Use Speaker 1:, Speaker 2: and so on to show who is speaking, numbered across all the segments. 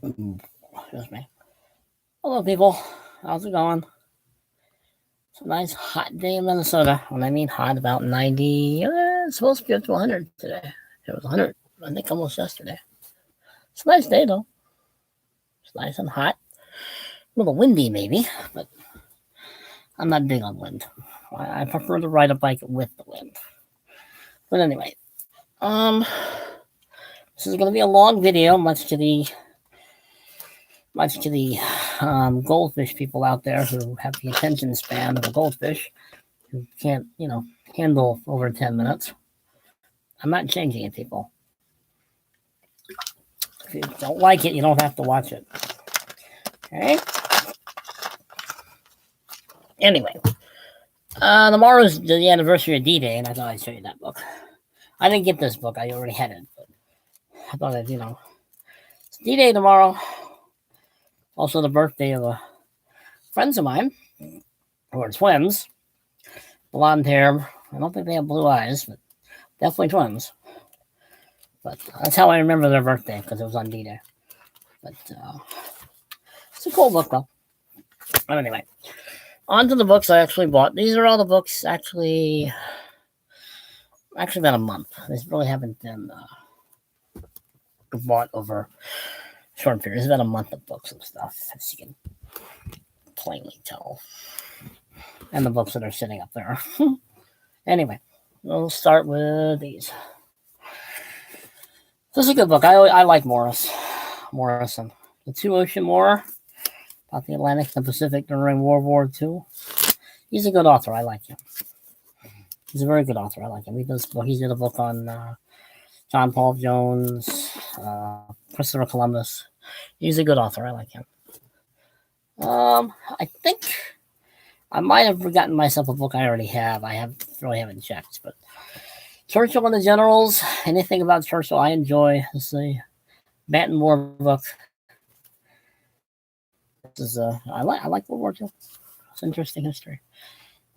Speaker 1: Excuse me. Hello, people. How's it going? It's a nice hot day in Minnesota. When I mean hot, about 90. It's supposed to be up to 100 today. It was 100, I think, almost yesterday. It's a nice day, though. It's nice and hot. A little windy, maybe, but I'm not big on wind. I prefer to ride a bike with the wind. But anyway, this is going to be a long video, much to the goldfish people out there who have the attention span of a goldfish, who can't, handle over 10 minutes. I'm not changing it, people. If you don't like it, you don't have to watch it. Okay? Anyway, tomorrow's the anniversary of D-Day, and I thought I'd show you that book. I didn't get this book. I already had it, but I thought I'd, it's D-Day tomorrow. Also the birthday of friends of mine, who are twins. Blonde hair. I don't think they have blue eyes, but definitely twins. But that's how I remember their birthday, because it was on D-Day. But it's a cool book, though. But anyway, on to the books I actually bought. These are all the books actually been a month. These really haven't been bought over short period. It's about a month of books and stuff, as you can plainly tell. And the books that are sitting up there. Anyway, we'll start with these. This is a good book. I like Morrison. The Two Ocean War, about the Atlantic and Pacific during World War II. He's a good author. I like him. He's a very good author. I like him. He did a book on John Paul Jones, Christopher Columbus. He's a good author. I like him. I think I might have forgotten myself a book I already have. I really haven't checked, but Churchill and the Generals. Anything about Churchill I enjoy. This is a Baton War book. This is I like World War II. It's interesting history.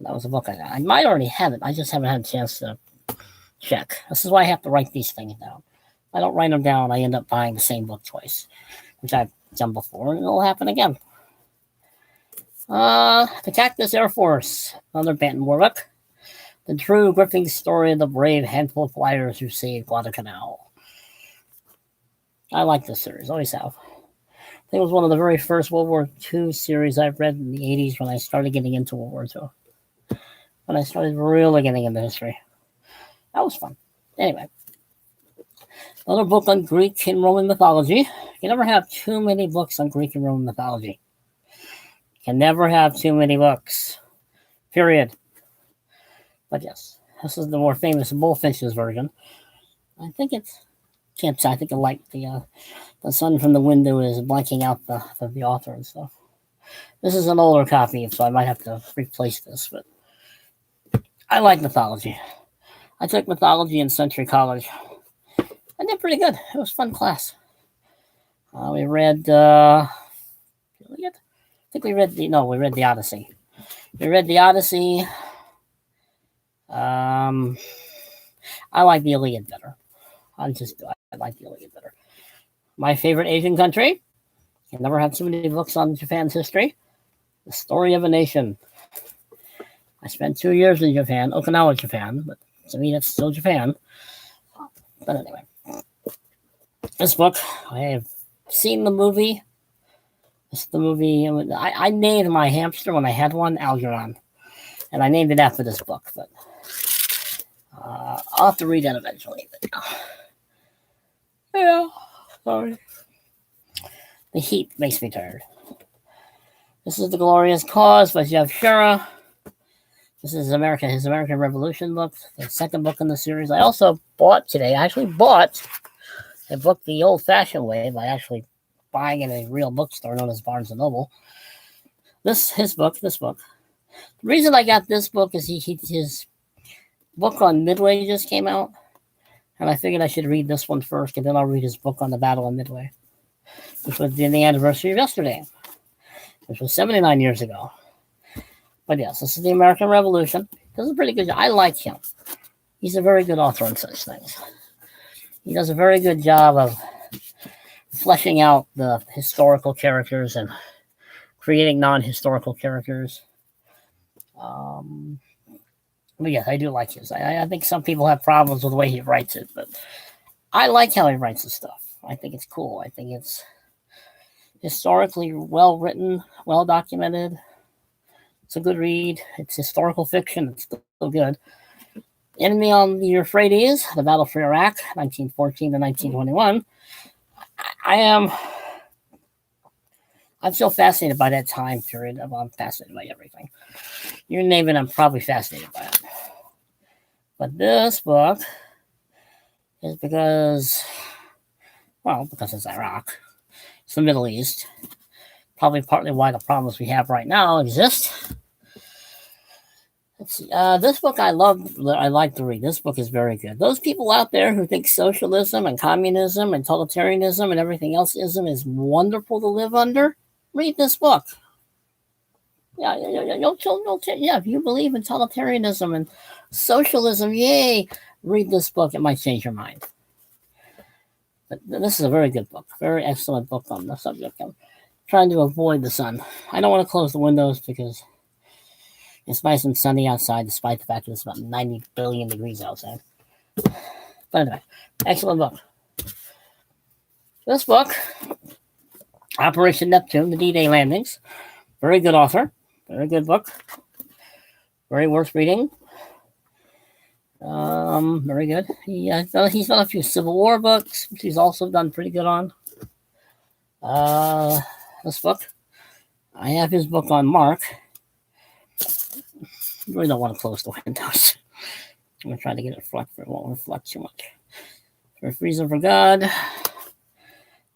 Speaker 1: That was a book I might already have it. I just haven't had a chance to check. This is why I have to write these things down. If I don't write them down, I end up buying the same book twice, which I've done before, and it'll happen again. The Cactus Air Force, another Baton War book. The true gripping story of the brave handful of flyers who saved Guadalcanal. I like this series, always have. I think it was one of the very first World War II series I've read in the 80s when I started getting into World War II. When I started really getting into history. That was fun. Anyway. Another book on Greek and Roman mythology. You never have too many books on Greek and Roman mythology. You can never have too many books. Period. But yes, this is the more famous Bullfinch's version. I think I think like the sun from the window is blanking out the author and stuff. This is an older copy, so I might have to replace this, but I like mythology. I took mythology in Century College. I did pretty good. It was a fun class. We read Iliad? I think we read the Odyssey. We read the Odyssey. I like the Iliad better. I like the Iliad better. My favorite Asian country. I never had too many books on Japan's history. The Story of a Nation. I spent 2 years in Japan, Okinawa, Japan, but to me that's still Japan. But anyway, this book, I have seen the movie. It's the movie. I named my hamster when I had one Algernon, and I named it after this book. But I'll have to read that eventually. But, yeah, sorry. The heat makes me tired. This is The Glorious Cause by Jeff Shura. This is his American Revolution book, the second book in the series. I also bought today. I actually bought a book the old-fashioned way by actually buying in a real bookstore known as Barnes & Noble. This book. The reason I got this book is his book on Midway just came out, and I figured I should read this one first, and then I'll read his book on the Battle of Midway, which was the anniversary of yesterday, which was 79 years ago. But yes, this is the American Revolution. Does a pretty good job. I like him. He's a very good author on such things. He does a very good job of fleshing out the historical characters and creating non-historical characters. But yes, I do like his. I think some people have problems with the way he writes it, but I like how he writes his stuff. I think it's cool. I think it's historically well written, well documented. It's a good read. It's historical fiction. It's still good. Enemy on the Euphrates, the Battle for Iraq, 1914 to 1921. I'm so fascinated by that time period. I'm fascinated by everything. You name it, I'm probably fascinated by it. But this book is because it's Iraq. It's the Middle East. Probably partly why the problems we have right now exist. Let's see. This book I like to read. This book is very good. Those people out there who think socialism and communism and totalitarianism and everything else is wonderful to live under, read this book. Yeah, if you believe in totalitarianism and socialism, yay, read this book. It might change your mind. But this is a very good book, very excellent book on the subject. I'm trying to avoid the sun. I don't want to close the windows because it's nice and sunny outside, despite the fact that it's about 90 billion degrees outside. But anyway, excellent book. This book, Operation Neptune, the D-Day landings, very good author, very good book, very worth reading. Very good. He's done a few Civil War books, which he's also done pretty good on. This book, I have his book on Mark. I really don't want to close the windows. I'm gonna try to get it reflect, but it won't reflect too much. For Reason for God,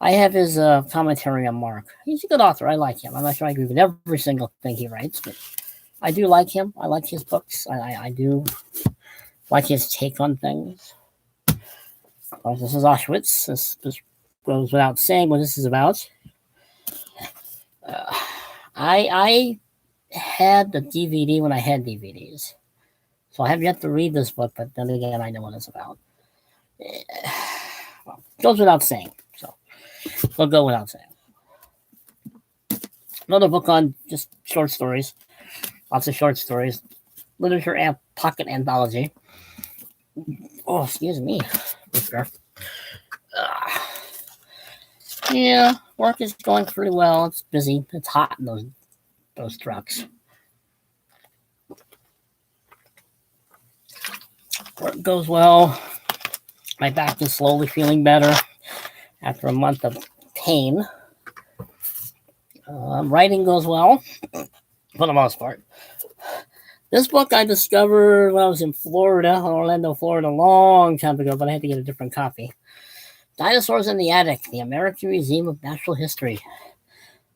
Speaker 1: I have his commentary on Mark. He's a good author. I like him. I'm not sure I agree with every single thing he writes, but I do like him. I like his books. I do like his take on things. This is Auschwitz. This goes without saying what this is about. I had the DVD when I had DVDs, so I have yet to read this book, but then again, I know what it's about. Well, it goes without saying, so we'll go without saying. Another book on just short stories, lots of short stories, literature and pocket anthology. Oh, excuse me. Yeah, work is going pretty well. It's busy. It's hot in those trucks. Work goes well. My back is slowly feeling better after a month of pain. Writing goes well for the most part. This book I discovered when I was in Orlando, Florida, a long time ago, but I had to get a different copy. Dinosaurs in the Attic, the American Museum of Natural History.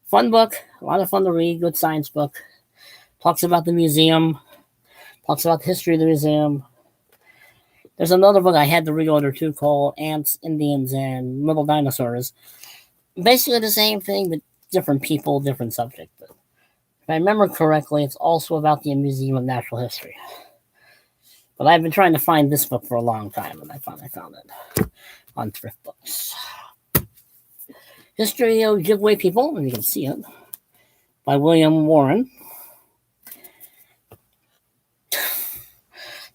Speaker 1: Fun book, a lot of fun to read, good science book. Talks about the museum, talks about the history of the museum. There's another book I had to reorder too called Ants, Indians, and Little Dinosaurs. Basically the same thing, but different people, different subject. But if I remember correctly, it's also about the Museum of Natural History. But I've been trying to find this book for a long time, and I finally found it on Thrift Books. History of Ojibwe People, and you can see it, by William Warren.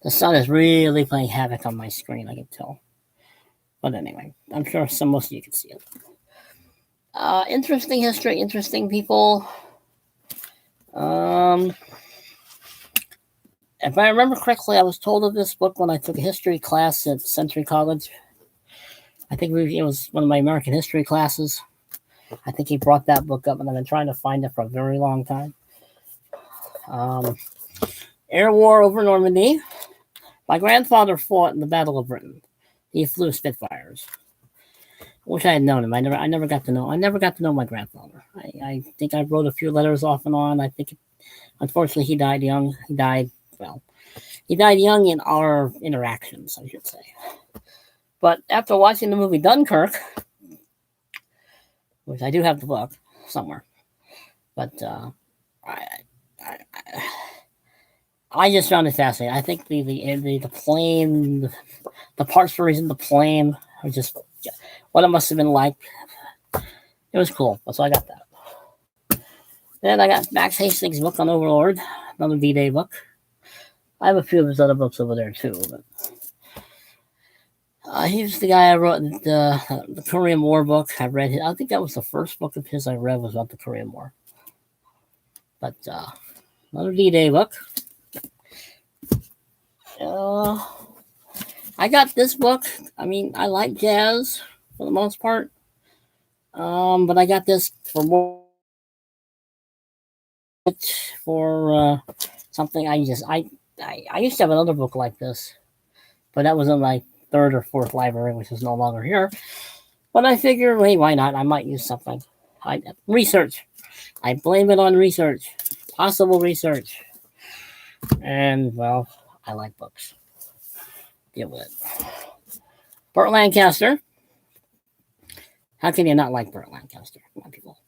Speaker 1: The sun is really playing havoc on my screen, I can tell. But anyway, I'm sure most of you can see it. Interesting history, interesting people. If I remember correctly, I was told of this book when I took a history class at Century College. I think it was one of my American history classes. I think he brought that book up, and I've been trying to find it for a very long time. Air War over Normandy. My grandfather fought in the Battle of Britain. He flew Spitfires. I wish I had known him. I never got to know my grandfather. I think I wrote a few letters off and on. I think, unfortunately, he died young. He died young in our interactions, I should say. But after watching the movie Dunkirk, which I do have the book somewhere, but I just found it fascinating. I think the plane, the parts for reason the plane are just what it must have been like It was cool. So I got that. Then I got Max Hastings' book on Overlord, another D-Day book. I have a few of his other books over there too. But he's the guy I wrote the Korean War book. I read his, I think that was the first book of his I read was about the Korean War. But another D-Day book. I got this book. I mean, I like jazz for the most part. But I got this for something I used to have another book like this, but that was in my third or fourth library, which is no longer here. But I figured, hey, why not? I might use something. Research. I blame it on research. Possible research. And, well, I like books. Deal with it. Burt Lancaster. How can you not like Burt Lancaster? Come on, people.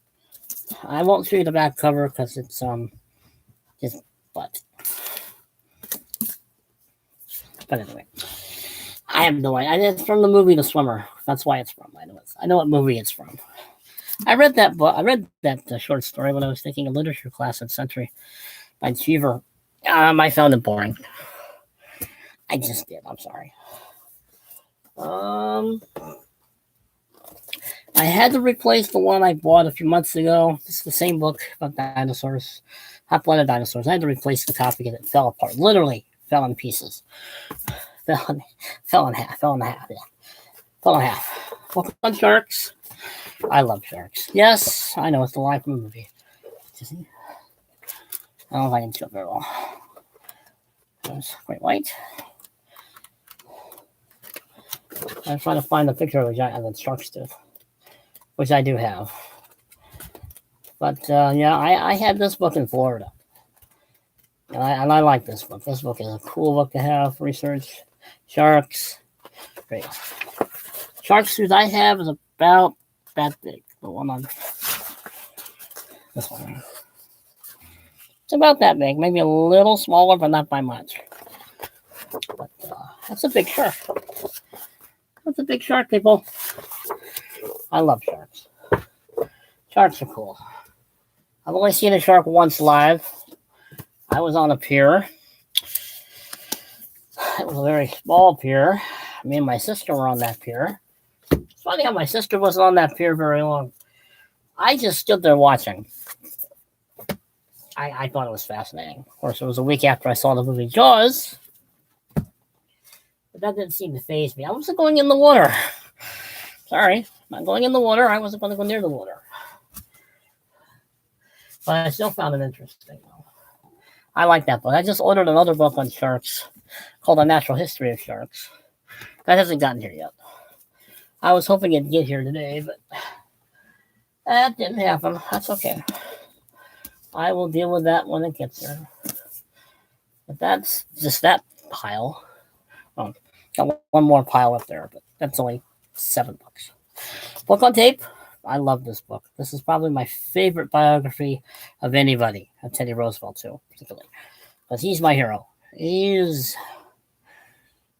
Speaker 1: I won't show you the back cover because it's just but anyway, I have no idea. It's from the movie The Swimmer. That's why it's from. I know what movie it's from. I read that book. I read that short story when I was taking a literature class at Century by Cheever. I found it boring. I just did. I'm sorry. I had to replace the one I bought a few months ago. It's the same book about dinosaurs, hot-blooded dinosaurs. I had to replace the copy because it fell apart. Literally fell in pieces. Fell in half. Book on sharks. I love sharks. Yes, I know it's the line from the movie. I don't know if I can show it very well. It's quite white. I'm trying to find the picture of the shark's tooth, which I do have. But yeah, I had this book in Florida. And I like this book. This book is a cool book to have. Research. Sharks. Great. Shark's tooth I have is about that big. The one on this one. It's about that big. Maybe a little smaller, but not by much. But that's a big shark. That's a big shark, people. I love sharks. Sharks are cool. I've only seen a shark once live. I was on a pier. It was a very small pier. Me and my sister were on that pier. It's funny how my sister wasn't on that pier very long. I just stood there watching. I thought it was fascinating. Of course, it was a week after I saw the movie Jaws. But that didn't seem to faze me. I wasn't going in the water. Sorry, I'm not going in the water. I wasn't going to go near the water. But I still found it interesting, though. I like that book. I just ordered another book on sharks called A Natural History of Sharks. That hasn't gotten here yet. I was hoping it'd get here today, but that didn't happen. That's okay. I will deal with that when it gets here. But that's just that pile. Oh, got one more pile up there, but that's only 7 books. Book on tape. I love this book. This is probably my favorite biography of anybody, of Teddy Roosevelt too, particularly. Because he's my hero.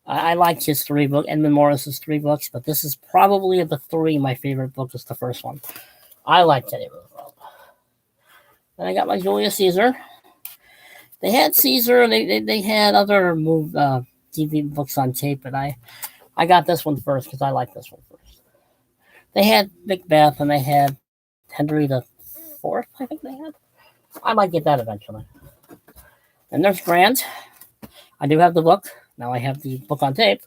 Speaker 1: I liked his 3 books, Edmund Morris's 3 books, but this is probably of the 3 my favorite book is the first one. I like Teddy Roosevelt. Then I got my Julius Caesar. They had Caesar, they had other TV books on tape, but I got this one first because I like this one first. They had Macbeth and they had Henry the Fourth, I think they had. I might get that eventually. And there's Grant. I do have the book. Now I have the book on tape.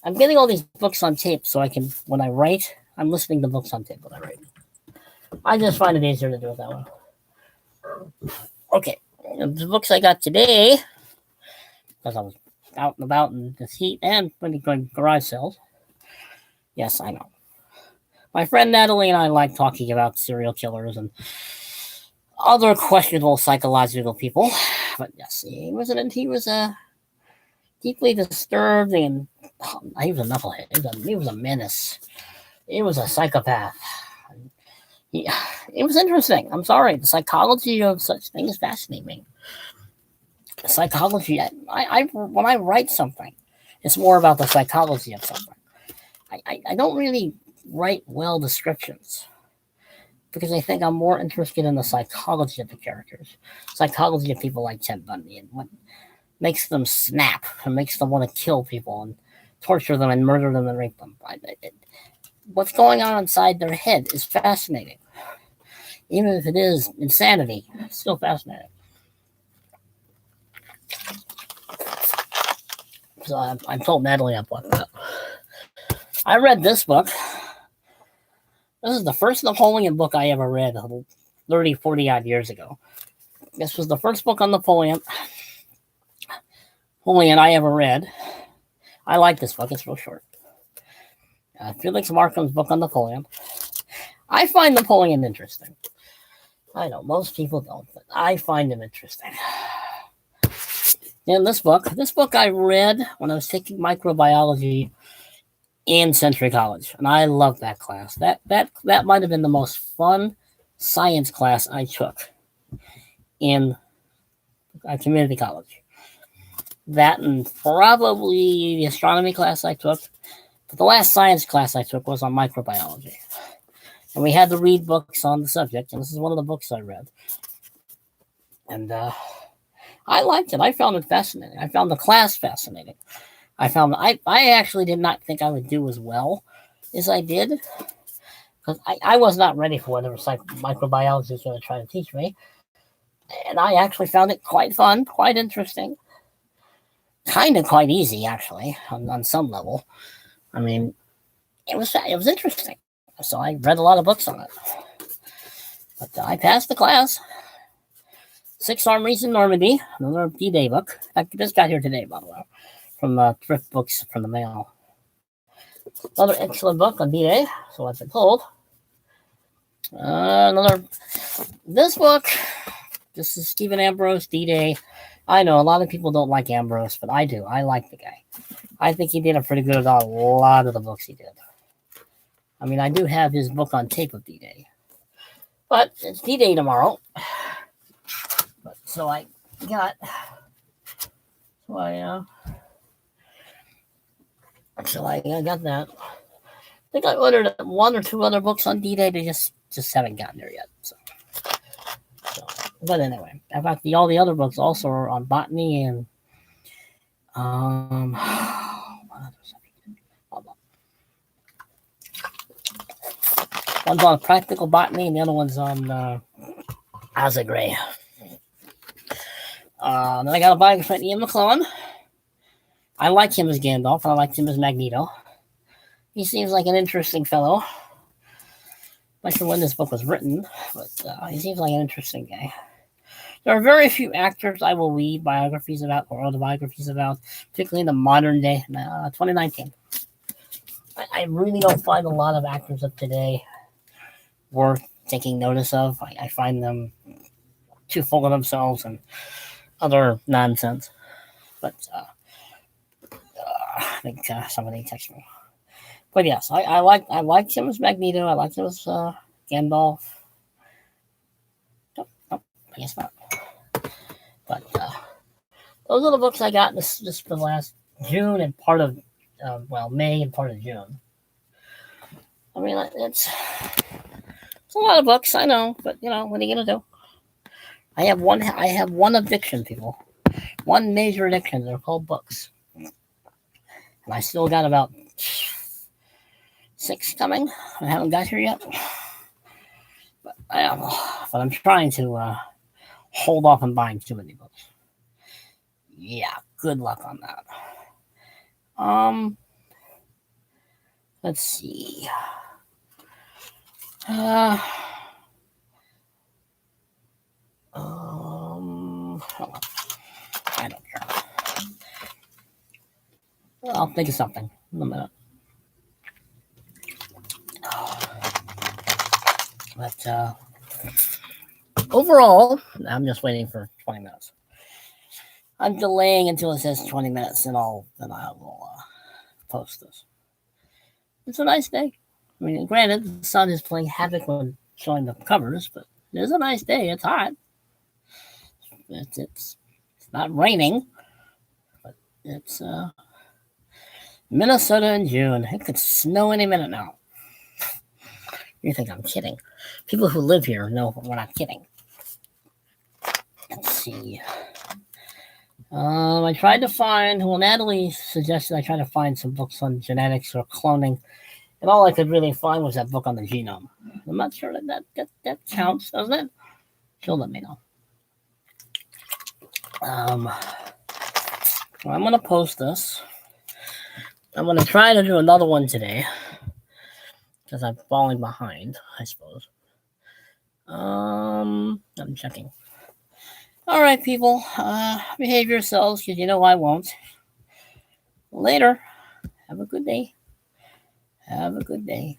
Speaker 1: I'm getting all these books on tape so I can, when I write, I'm listening to books on tape when I write. I just find it easier to do it that way. Okay, the books I got today, because I was out and about in this heat and when going garage sales. Yes, I know. My friend Natalie and I like talking about serial killers and other questionable psychological people. But yes, he was deeply disturbed and he was a knucklehead. He was a menace. He was a psychopath. It was interesting. I'm sorry. The psychology of such things fascinate me. The psychology. When I write something, it's more about the psychology of something. I don't really write well descriptions. because I think I'm more interested in the psychology of the characters, psychology of people like Ted Bundy, and what makes them snap and makes them want to kill people and torture them and murder them and rape them. What's going on inside their head is fascinating. Even if it is insanity, it's still fascinating. So I'm told Natalie up like that. I read this book. This is the first Napoleon book I ever read 30, 40 odd years ago. This was the first book on Napoleon I ever read. I like this book. It's real short. Felix Markham's book on Napoleon. I find Napoleon interesting. I know most people don't, but I find him interesting. In this book I read when I was taking microbiology in Century College, and I loved that class. That might have been the most fun science class I took in community college. That and probably the astronomy class I took, but the last science class I took was on microbiology. And we had to read books on the subject, and this is one of the books I read. And I liked it. I found it fascinating. I found the class fascinating. I actually did not think I would do as well as I did, because I was not ready for whatever microbiology was going to try to teach me. And I actually found it quite fun, quite interesting, kind of quite easy, actually, on some level. I mean, it was interesting. So I read a lot of books on it. But I passed the class. 6 Armories in Normandy, another D-Day book. I just got here today, by the way, from thrift books from the mail. Another excellent book on D-Day, so I've been told. This book, this is Stephen Ambrose, D-Day. I know a lot of people don't like Ambrose, but I do. I like the guy. I think he did a pretty good at a lot of the books he did. I mean, I do have his book on tape of D-Day. But it's D-Day tomorrow. So I got that. I think I ordered 1 or 2 other books on D-Day, they just haven't gotten there yet. So. But anyway, in fact, all the other books also are on botany and one's on practical botany and the other one's on Azagray. Then I got a biography of Ian McClellan. I like him as Gandalf, and I like him as Magneto. He seems like an interesting fellow. Not sure when this book was written, but he seems like an interesting guy. There are very few actors I will read biographies about or autobiographies about, particularly in the modern day, 2019. I really don't find a lot of actors of today worth taking notice of. I find them too full of themselves and other nonsense. But I think somebody texted me. But yes, I liked him as Magneto. I liked him as Gandalf. Nope, I guess not. But those are the books I got this for the last June and part of May and part of June. I mean, it's a lot of books, I know, but what are you gonna do? I have one addiction, people. One major addiction. They're called books, and I still got about 6 coming. I haven't got here yet, but I'm trying to hold off on buying too many books. Yeah, good luck on that. Let's see. I don't care. I'll think of something in a minute. But overall, I'm just waiting for 20 minutes. I'm delaying until it says 20 minutes, and I will post this. It's a nice day. I mean, granted, the sun is playing havoc when showing the covers, but it is a nice day. It's hot. It's not raining, but it's Minnesota in June. It could snow any minute now. You think I'm kidding. People who live here know we're not kidding. Let's see. I tried to find, well, Natalie suggested I try to find some books on genetics or cloning, and all I could really find was that book on the genome. I'm not sure that counts, doesn't it? She'll let me know. Well, I'm going to post this. I'm going to try to do another one today, because I'm falling behind, I suppose. I'm checking. All right, people, behave yourselves, because you know I won't. Later. Have a good day. Have a good day.